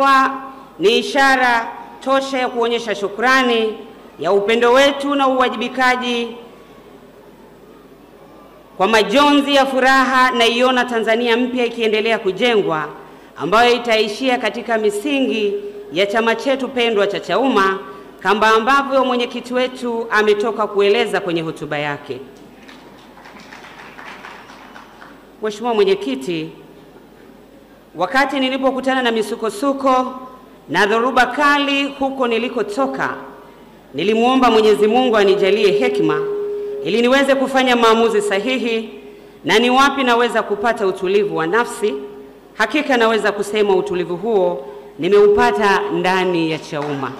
kutolewa ni ishara tosha ya kuonyesha shukrani ya upendo wetu na uwajibikaji kwa majonzi ya furaha na iona Tanzania mpya ikiendelea kujengwa, ambayo itaishia katika misingi ya chama chetu pendwa cha Chauma, kama ambavyo mwenyekiti wetu ametoka kueleza kwenye hotuba yake. Mheshimiwa Mwenyekiti, wakati nilipokutana na misukosuko na dhoruba kali huko nilikotoka, nilimuomba Mwenyezi Mungu anijalie hekima ili niweze kufanya maamuzi sahihi na ni wapi naweza kupata utulivu wa nafsi. Hakika naweza kusema utulivu huo nimeupata ndani ya Chauma.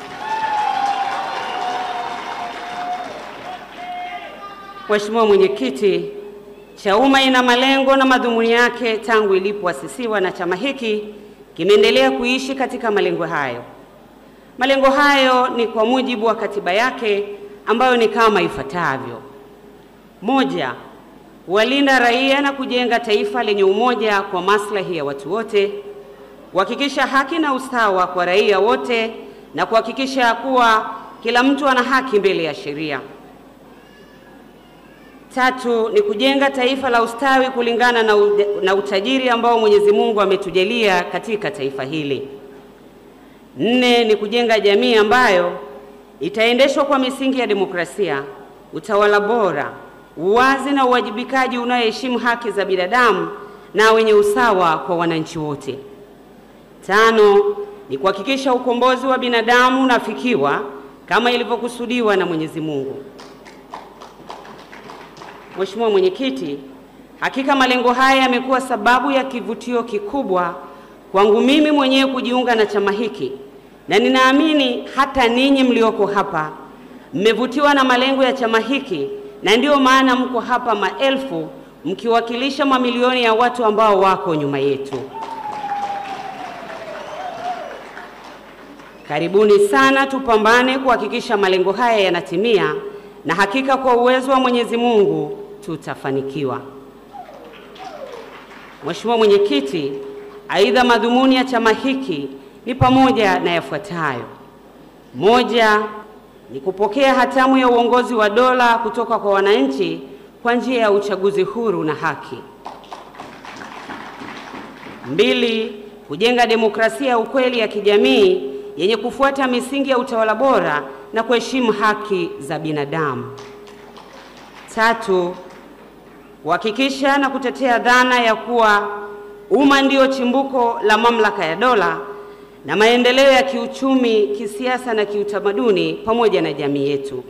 Mheshimiwa Mwenyekiti, Chauma ina malengo na madhumuni yake tangu ilipoasisiwa, na chama hiki kimeendelea kuishi katika malengo hayo. Malengo hayo ni kwa mujibu wa katiba yake ambayo ni kama ifuatavyo: 1. Kuwalinda raia na kujenga taifa lenye umoja kwa maslahi ya watu wote, kuhakikisha haki na usawa kwa raia wote na kuhakikisha kuwa kila mtu ana haki mbele ya sheria. 3. Ni kujenga taifa la ustawi kulingana na utajiri ambao Mwenyezi Mungu ametujalia katika taifa hili. 4. Ni kujenga jamii ambayo itaendeshwa kwa misingi ya demokrasia, utawala bora, uwazi na uwajibikaji unaoheshimu haki za binadamu na wenye usawa kwa wananchi wote. 5. Ni kuhakikisha ukombozi wa binadamu unafikiwa kama ilivyokusudiwa na Mwenyezi Mungu. Mheshimiwa Mwenyekiti, hakika malengo haya yamekuwa sababu ya kivutio kikubwa kwangu mimi mwenyewe kujiunga na chama hiki, na ninaamini hata ninyi mlioko hapa mmevutiwa na malengo ya chama hiki, na ndio maana mko hapa maelfu mkiwakilisha mamilioni ya watu ambao wako nyuma yetu. Karibuni sana, tupambane kuhakikisha malengo haya yanatimia, na hakika kwa uwezo wa Mwenyezi Mungu tutafanikiwa. Mheshimiwa Mwenyekiti, aidha madhumuni ya chama hiki ni pamoja na yafuatayo: 1. Ni kupokea hatamu ya uongozi wa dola kutoka kwa wananchi kwa njia ya uchaguzi huru na haki. 2. Kujenga demokrasia ya ukweli ya kijamii yenye kufuata misingi ya utawala bora na kuheshimu haki za binadamu. 3. Kuhakikisha na kutetea dhana ya kuwa umma ndio chimbuko la mamlaka ya dola na maendeleo ya kiuchumi, kisiasa na kiutamaduni pamoja na jamii yetu.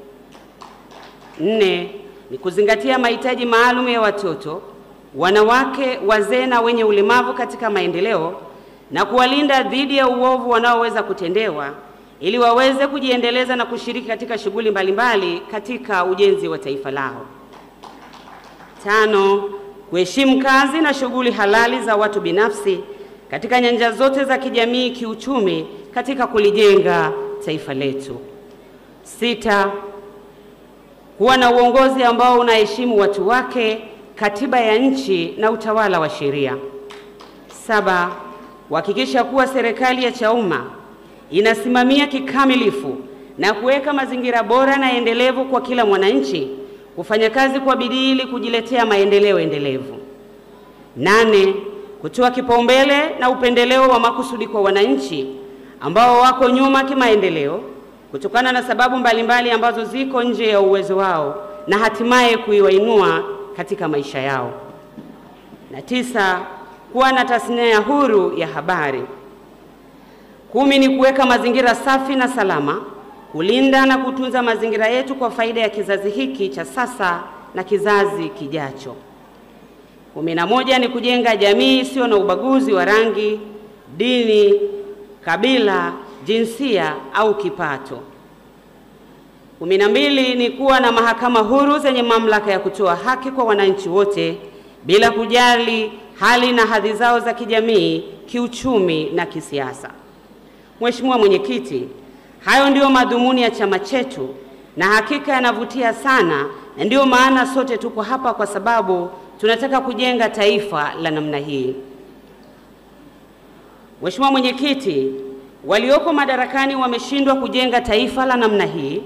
4. Ni kuzingatia mahitaji maalum ya watoto, wanawake, wazee na wenye ulemavu katika maendeleo na kuwalinda dhidi ya uovu wanaoweza kutendewa ili waweze kujiendeleza na kushiriki katika shughuli mbalimbali katika ujenzi wa taifa lao. 5. Kuheshimu kazi na shughuli halali za watu binafsi katika nyanja zote za kijamii, kiuchumi katika kulijenga taifa letu. 6. Kuwa na uongozi ambao unaheshimu watu wake, katiba ya nchi na utawala wa sheria. 7. Kuhakikisha kuwa serikali ya Chauma inasimamia kikamilifu na kuweka mazingira bora na endelevu kwa kila mwananchi kufanya kazi kwa bidii ili kujiletea maendeleo endelevu. 8. Kutoa kipaumbele na upendeleo wa makusudi kwa wananchi ambao wako nyuma kimaendeleo kutokana na sababu mbalimbali ambazo ziko nje ya uwezo wao na hatimaye kuiwainua katika maisha yao. Na 9. Kuwa na tasnia huru ya habari. 10. Ni kuweka mazingira safi na salama, kulinda na kutunza mazingira yetu kwa faida ya kizazi hiki cha sasa na kizazi kijacho. 11. Ni kujenga jamii isiyo na ubaguzi wa rangi, dini, kabila, jinsia au kipato. 12. Ni kuwa na mahakama huru zenye mamlaka ya kutoa haki kwa wananchi wote bila kujali hali na hadhi zao za kijamii, kiuchumi na kisiasa. Mheshimiwa Mwenyekiti, hayo ndio madhumuni ya chama chetu na hakika yanavutia sana, na ndio maana sote tuko hapa kwa sababu tunataka kujenga taifa la namna hii. Mheshimiwa Mwenyekiti, walioko madarakani wameshindwa kujenga taifa la namna hii,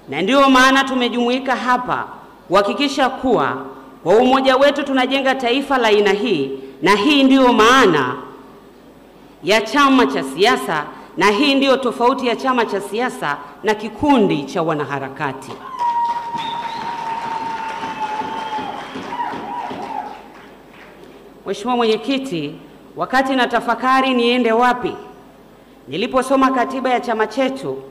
na ndio maana tumejumuika hapa kuhakikisha kuwa kwa umoja wetu tunajenga taifa la aina hii, na hii ndio maana ya chama cha siasa, na hii ndio tofauti ya chama cha siasa na kikundi cha wanaharakati. Mheshimiwa Mwenyekiti, wakati natafakari niende wapi, niliposoma katiba ya chama chetu,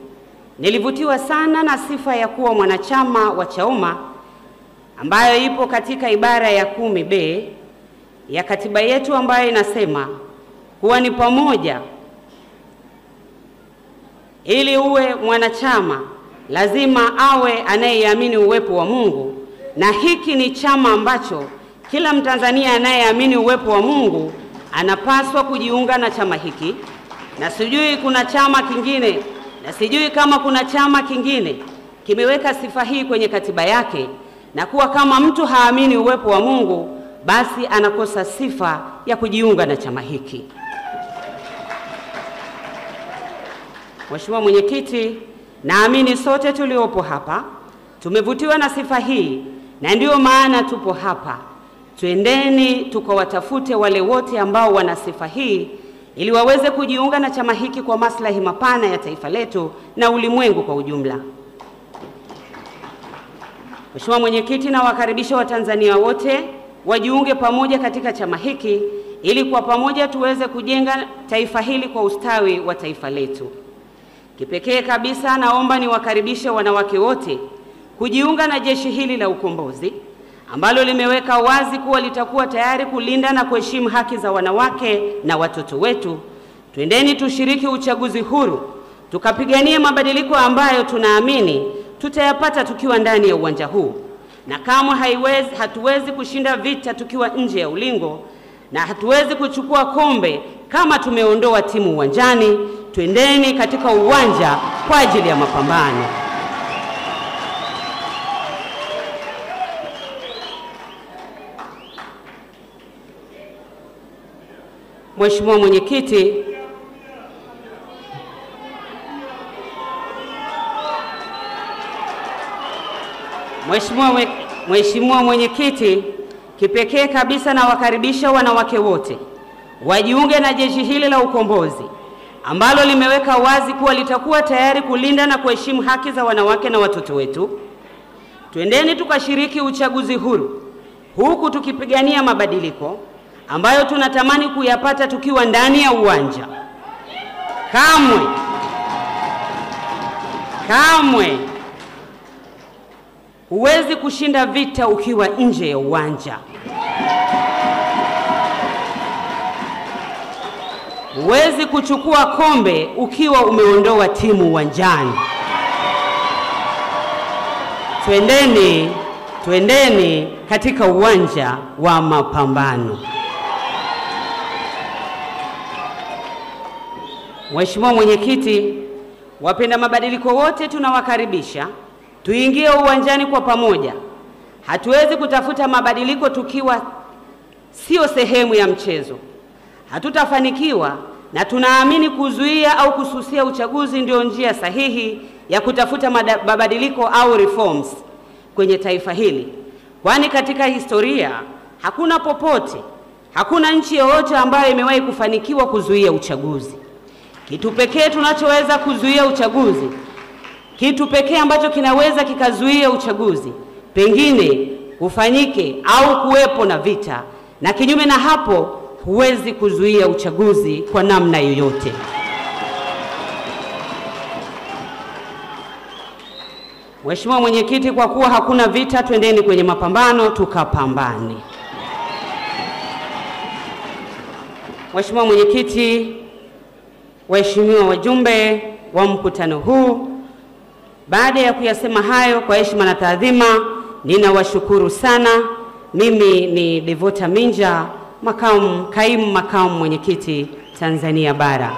nilivutiwa sana na sifa ya kuwa mwanachama wa Chauma ambayo ipo katika ibara ya 10B ya katiba yetu, ambayo inasema kuwa ni pamoja, ili uwe mwanachama lazima awe anayeamini uwepo wa Mungu, na hiki ni chama ambacho kila Mtanzania anayeamini uwepo wa Mungu anapaswa kujiunga na chama hiki, na sijui kuna chama kingine, na sijui kama kuna chama kingine kimeweka sifa hii kwenye katiba yake, na kuwa kama mtu haamini uwepo wa Mungu basi anakosa sifa ya kujiunga na chama hiki. Mheshimiwa Mwenyekiti, naamini sote tuliopo hapa tumevutiwa na sifa hii, na ndio maana tupo hapa. Twendeni tukawatafute wale wote ambao wana sifa hii ili waweze kujiunga na chama hiki kwa maslahi mapana ya taifa letu na ulimwengu kwa ujumla. Mheshimiwa Mwenyekiti, na wakaribisha Watanzania wote wajiunge pamoja katika chama hiki ili kwa pamoja tuweze kujenga taifa hili kwa ustawi wa taifa letu. Kipekee kabisa naomba niwakaribishe wanawake wote kujiunga na jeshi hili la ukombozi ambalo limeweka wazi kuwa litakuwa tayari kulinda na kuheshimu haki za wanawake na watoto wetu. Twendeni tushiriki uchaguzi huru, tukapiganie mabadiliko ambayo tunaamini tutayapata tukiwa ndani ya uwanja huu, na kama hatuwezi kushinda vita tukiwa nje ya ulingo, na hatuwezi kuchukua kombe kama tumeondoa timu uwanjani. Twendeni katika uwanja kwa ajili ya mapambano. Mheshimiwa Mwenyekiti, Mheshimiwa Mwenyekiti, kipekee kabisa na wakaribisha wanawake wote wajiunge na jeshi hili la ukombozi ambalo limeweka wazi kuwa litakuwa tayari kulinda na kuheshimu haki za wanawake na watoto wetu. Twendeni tukashiriki uchaguzi huru huku tukipigania mabadiliko ambayo tunatamani kuyapata tukiwa ndani ya uwanja. Kamwe huwezi kushinda vita ukiwa nje ya uwanja. Huwezi kuchukua kombe ukiwa umeondoa timu uwanjani. Twendeni katika uwanja wa mapambano. Mheshimiwa Mwenyekiti, wapenda mabadiliko wote tunawakaribisha tuingie uwanjani kwa pamoja. Hatuwezi kutafuta mabadiliko tukiwa sio sehemu ya mchezo. Hatutafanikiwa, na tunaamini kuzuia au kususia uchaguzi ndio njia sahihi ya kutafuta mabadiliko au reforms kwenye taifa hili. Kwani katika historia hakuna nchi yoyote ambayo imewahi kufanikiwa kuzuia uchaguzi. Kitu pekee tunachoweza kuzuia uchaguzi, kitu pekee ambacho kinaweza kikazuia uchaguzi pengine ufanyike au kuwepo na vita, na kinyume na hapo huwezi kuzuia uchaguzi kwa namna yoyote. Mheshimiwa Mwenyekiti, kwa kuwa hakuna vita, twendeni kwenye mapambano tukapambane. Mheshimiwa Mwenyekiti, waheshimiwa wajumbe wa mkutano huu, baada ya kuyasema hayo kwa heshima na taadhima, ninawashukuru sana. Mimi ni Devota Minja, kaimu makamu mwenyekiti Tanzania Bara.